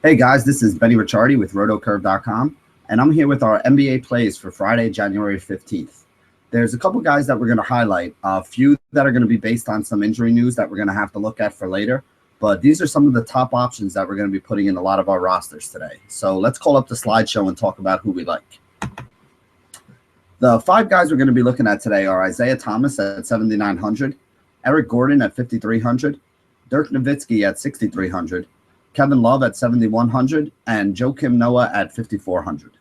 Hey guys, this is Benny Ricciardi with rotocurve.com, and I'm here with our NBA plays for Friday, January 15th. There's a couple guys that we're going to highlight, a few that are going to be based on some injury news that we're going to have to look at for later, but these are some of the top options that we're going to be putting in a lot of our rosters today. So let's call up the slideshow and talk about who we like. The five guys we're going to be looking at today are Isaiah Thomas at 7,900, Eric Gordon at 5,300, Dirk Nowitzki at 6,300, Kevin Love at 7,100, and Joakim Noah at 5,400.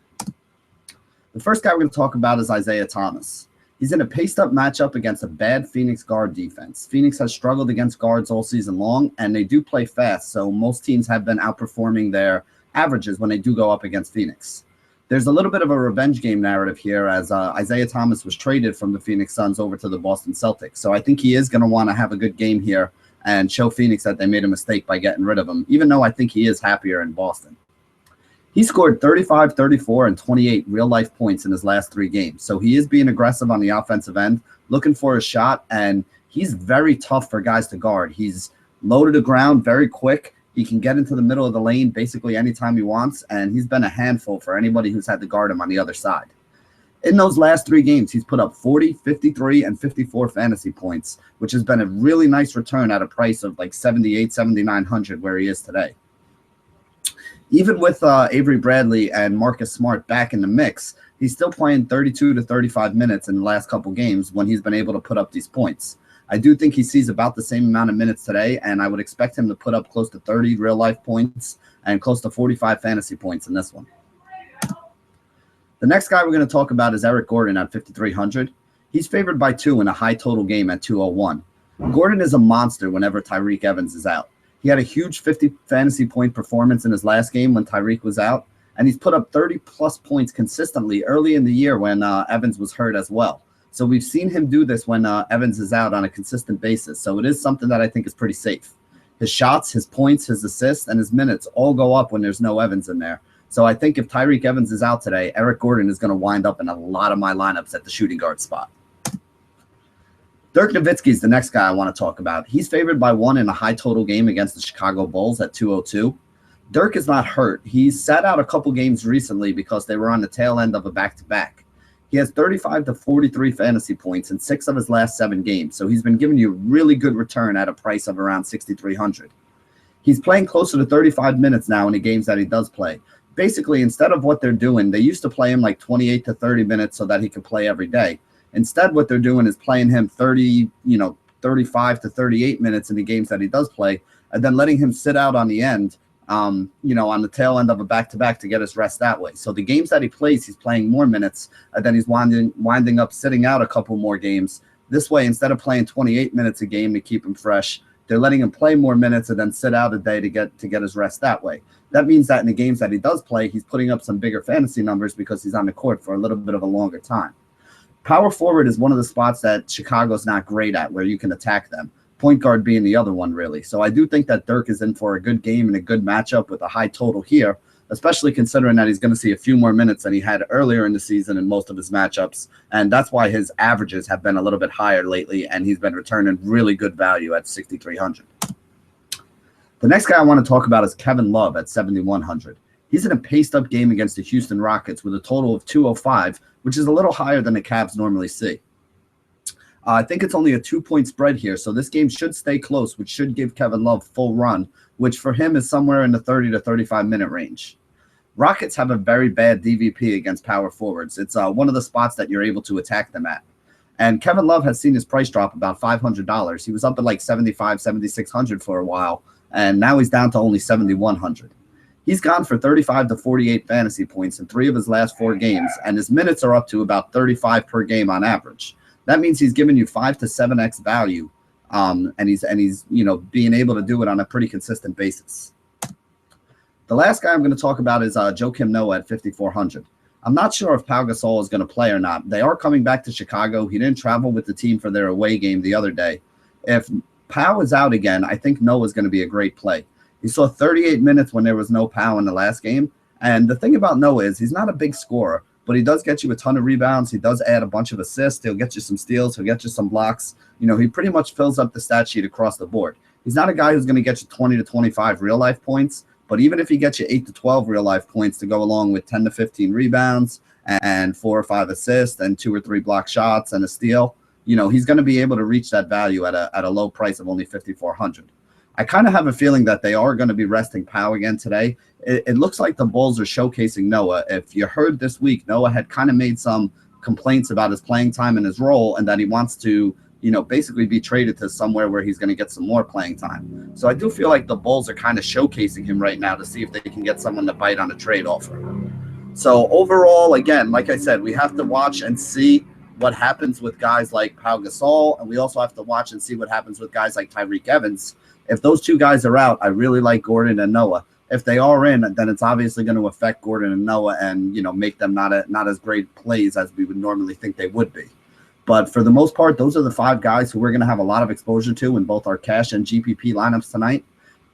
The first guy we're going to talk about is Isaiah Thomas. He's in a paced-up matchup against a bad Phoenix guard defense. Phoenix has struggled against guards all season long, and they do play fast, so most teams have been outperforming their averages when they do go up against Phoenix. There's a little bit of a revenge game narrative here as Isaiah Thomas was traded from the Phoenix Suns over to the Boston Celtics, so I think he is going to want to have a good game here and show Phoenix that they made a mistake by getting rid of him, even though I think he is happier in Boston. He scored 35, 34, and 28 real-life points in his last three games, so he is being aggressive on the offensive end, looking for a shot, and he's very tough for guys to guard. He's low to the ground, very quick. He can get into the middle of the lane basically anytime he wants, and he's been a handful for anybody who's had to guard him on the other side. In those last three games, he's put up 40, 53, and 54 fantasy points, which has been a really nice return at a price of like 78, 7,900 where he is today. Even with Avery Bradley and Marcus Smart back in the mix, he's still playing 32 to 35 minutes in the last couple games when he's been able to put up these points. I do think he sees about the same amount of minutes today, and I would expect him to put up close to 30 real-life points and close to 45 fantasy points in this one. The next guy we're going to talk about is Eric Gordon at 5,300. He's favored by 2 in a high total game at 201. Gordon is a monster whenever Tyreke Evans is out. He had a huge 50 fantasy point performance in his last game when Tyreke was out, and he's put up 30-plus points consistently early in the year when Evans was hurt as well. So we've seen him do this when Evans is out on a consistent basis. So it is something that I think is pretty safe. His shots, his points, his assists, and his minutes all go up when there's no Evans in there. So I think if Tyreke Evans is out today, Eric Gordon is going to wind up in a lot of my lineups at the shooting guard spot. Dirk Nowitzki is the next guy I want to talk about. He's favored by 1 in a high total game against the Chicago Bulls at 202. Dirk is not hurt. He's sat out a couple games recently because they were on the tail end of a back-to-back. He has 35 to 43 fantasy points in 6 of his last 7 games, so he's been giving you a really good return at a price of around 6,300. He's playing closer to 35 minutes now in the games that he does play. Basically, instead of what they're doing, they used to play him like 28 to 30 minutes so that he could play every day. Instead, what they're doing is playing him 35 to 38 minutes in the games that he does play, and then letting him sit out on the end, on the tail end of a back-to-back to get his rest that way. So the games that he plays, he's playing more minutes, and then he's winding up sitting out a couple more games. This way, instead of playing 28 minutes a game to keep him fresh, they're letting him play more minutes and then sit out a day to get his rest that way. That means that in the games that he does play, he's putting up some bigger fantasy numbers because he's on the court for a little bit of a longer time. Power forward is one of the spots that Chicago's not great at where you can attack them. Point guard being the other one, really. So I do think that Dirk is in for a good game and a good matchup with a high total here, especially considering that he's going to see a few more minutes than he had earlier in the season in most of his matchups. And that's why his averages have been a little bit higher lately, and he's been returning really good value at 6,300. The next guy I want to talk about is Kevin Love at 7,100. He's in a paced-up game against the Houston Rockets with a total of 205, which is a little higher than the Cavs normally see. I think it's only a 2-point spread here, so this game should stay close, which should give Kevin Love full run, which for him is somewhere in the 30 to 35-minute range. Rockets have a very bad DVP against power forwards. It's one of the spots that you're able to attack them at. And Kevin Love has seen his price drop about $500. He was up at like 75, 7,600 for a while, and now he's down to only 7,100. He's gone for 35 to 48 fantasy points in 3 of his last 4 games, and his minutes are up to about 35 per game on average. That means he's giving you 5 to 7x value, and he's being able to do it on a pretty consistent basis. The last guy I'm going to talk about is Joakim Noah at 5,400. I'm not sure if Pau Gasol is going to play or not. They are coming back to Chicago. He didn't travel with the team for their away game the other day. If Pau is out again, I think Noah is going to be a great play. He saw 38 minutes when there was no Pau in the last game. And the thing about Noah is he's not a big scorer, but he does get you a ton of rebounds. He does add a bunch of assists. He'll get you some steals. He'll get you some blocks. He pretty much fills up the stat sheet across the board. He's not a guy who's going to get you 20 to 25 real-life points, But even if he gets you 8 to 12 real life points to go along with 10 to 15 rebounds and 4 or 5 assists and 2 or 3 block shots and a steal, he's going to be able to reach that value at a low price of only 5,400. I kind of have a feeling that they are going to be resting Powell again today. It looks like the Bulls are showcasing Noah. If you heard this week, Noah had kind of made some complaints about his playing time and his role, and that he wants to, basically be traded to somewhere where he's going to get some more playing time. So I do feel like the Bulls are kind of showcasing him right now to see if they can get someone to bite on a trade offer. So overall, again, like I said, we have to watch and see what happens with guys like Pau Gasol, and we also have to watch and see what happens with guys like Tyreke Evans. If those two guys are out, I really like Gordon and Noah. If they are in, then it's obviously going to affect Gordon and Noah and, make them not as great plays as we would normally think they would be. But for the most part, those are the 5 guys who we're going to have a lot of exposure to in both our cash and GPP lineups tonight.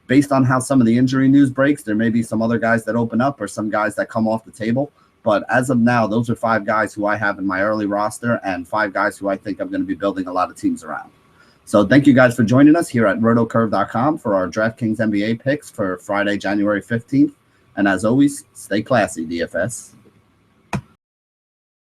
Based on how some of the injury news breaks, there may be some other guys that open up or some guys that come off the table. But as of now, those are 5 guys who I have in my early roster and 5 guys who I think I'm going to be building a lot of teams around. So thank you guys for joining us here at rotocurve.com for our DraftKings NBA picks for Friday, January 15th. And as always, stay classy, DFS.